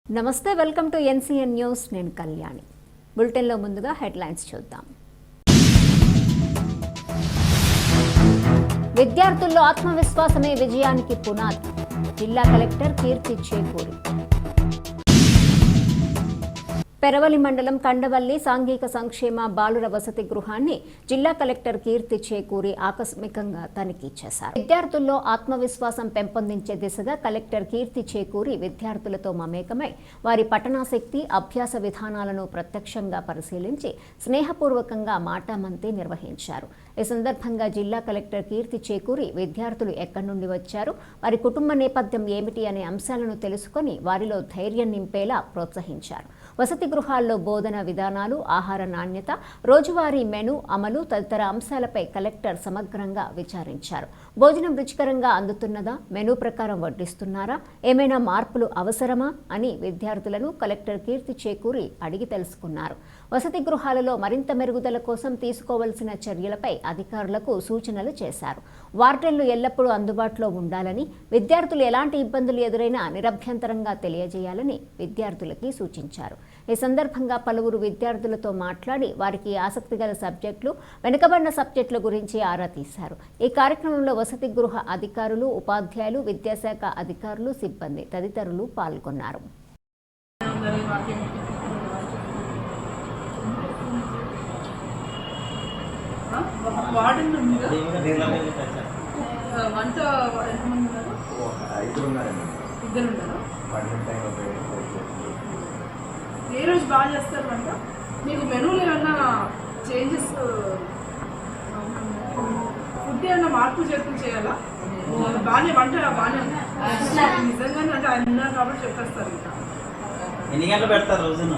నమస్తే welcome to NCN news నేను Kalyani bulletin లో ముందుగా హెడ్లైన్స్ చూద్దాం విద్యార్థుల్లో ఆత్మవిశ్వాసమే విజయానికి పునాది జిల్లా కలెక్టర్ కీర్తి చేకూరి పెరవలి మండలం కండవల్లి సాంఘిక సంక్షేమ బాలుర వసతి గృహాన్ని జిల్లా కలెక్టర్ కీర్తి చేకూరి ఆకస్మికంగా తనిఖీ చేశారు. విద్యార్థుల్లో ఆత్మవిశ్వాసం పెంపొందించే దిశగా కలెక్టర్ కీర్తి చేకూరి విద్యార్థులతో మమేకమై వారి పఠనాసక్తి అభ్యాస విధానాలను ప్రత్యక్షంగా పరిశీలించి స్నేహపూర్వకంగా మాటామంతి నిర్వహించారు. ఈ సందర్భంగా జిల్లా కలెక్టర్ కీర్తి చేకూరి విద్యార్థులు ఎక్కడి నుండి వచ్చారు, వారి కుటుంబ నేపథ్యం ఏమిటి అనే అంశాలను తెలుసుకొని వారిలో ధైర్యం నింపేలా ప్రోత్సహించారు. వసతి గృహాల్లో బోధన విధానాలు, ఆహార నాణ్యత, రోజువారీ మెను అమలు తదితర అంశాలపై కలెక్టర్ సమగ్రంగా విచారించారు. భోజనం రుచికరంగా అందుతున్నదా, మెను ప్రకారం వడ్డిస్తున్నారా, ఏమైనా మార్పులు అవసరమా అని విద్యార్థులను కలెక్టర్ కీర్తి చేకూరి అడిగి తెలుసుకున్నారు. వసతి గృహాలలో మరింత మెరుగుదల కోసం తీసుకోవాల్సిన చర్యలపై అధికారులకు సూచనలు చేశారు. వార్డెన్లు ఎల్లప్పుడూ అందుబాటులో ఉండాలని, విద్యార్థులు ఎలాంటి ఇబ్బందులు ఎదురైనా నిరభ్యంతరంగా తెలియజేయాలని విద్యార్థులకి సూచించారు. ఈ సందర్భంగా పలువురు విద్యార్థులతో మాట్లాడి వారికి ఆసక్తిగల సబ్జెక్టులు, వెనుకబడిన సబ్జెక్టుల గురించి ఆరా తీశారు. ఈ కార్యక్రమంలో వసతి గృహ అధికారులు, ఉపాధ్యాయులు, విద్యాశాఖ అధికారులు, సిబ్బంది తదితరులు పాల్గొన్నారు. ఏ రోజు బాగా చేస్తారు వంట? మీకు మెనూలో ఏమన్నా చేంజెస్, ఫుడ్ ఏమన్నా మార్పు చేర్పులు చేయాలా? బాగానే వంట బాగానే నిజంగానే అంటే ఆయన ఉన్నారు కాబట్టి చెప్పేస్తారు. ఇంకా ఎన్ని గంటలు పెడతారు రోజున?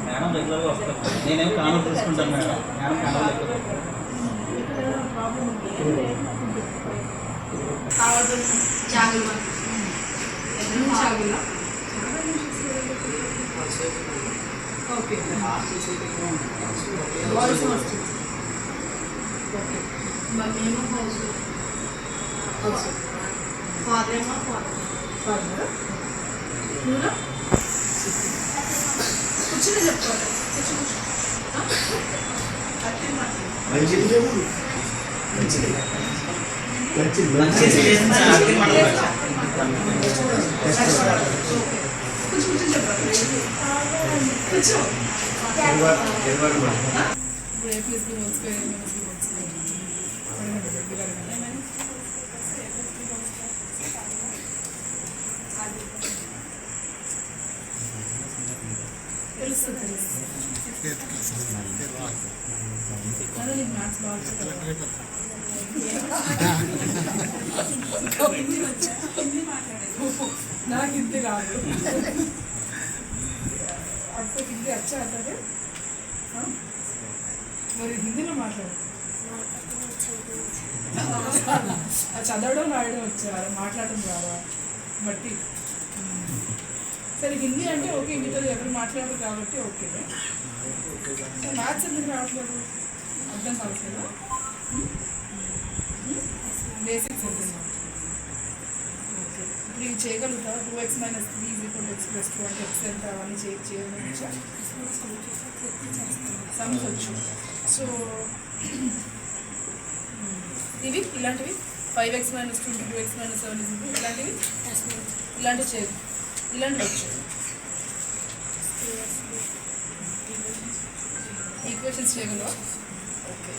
మేడం రెగ్యులర్గా వస్తారు. నేనేం కాను తీసుకుంటాను మేడం. మేడం కావాలి ఓకే కూర్చుని చెప్తారు. నాకు హిందీ రాదు. आपको हिंदी अच्छा आता है? మరి హిందీలో మాట్లాడు. చదవడం రాయడం వచ్చారు, మాట్లాడడం రావా బట్టి. సరే హిందీ అంటే ఓకే, మీతో ఎవరు మాట్లాడరు కాబట్టి ఓకే. మ్యాథ్స్ ఎందుకు రావట్లేదు? అర్థం కావట్లేదా? బేసిక్స్ అర్థం. ఓకే, ఇప్పుడు ఇవి చేయగలుగుతా? 2x - 3 = x + 2 అంటే x ఎంత అవన్నీ చేయగలుగుతా? సమ్స్ వచ్చు. సో ఇవి ఇలాంటివి 5x - 2 × 2x - 7 ఇలాంటివి చేయదు. ఇలాంటివి వచ్చు. ఈక్వేషన్స్ చేయగలవా? ఓకే.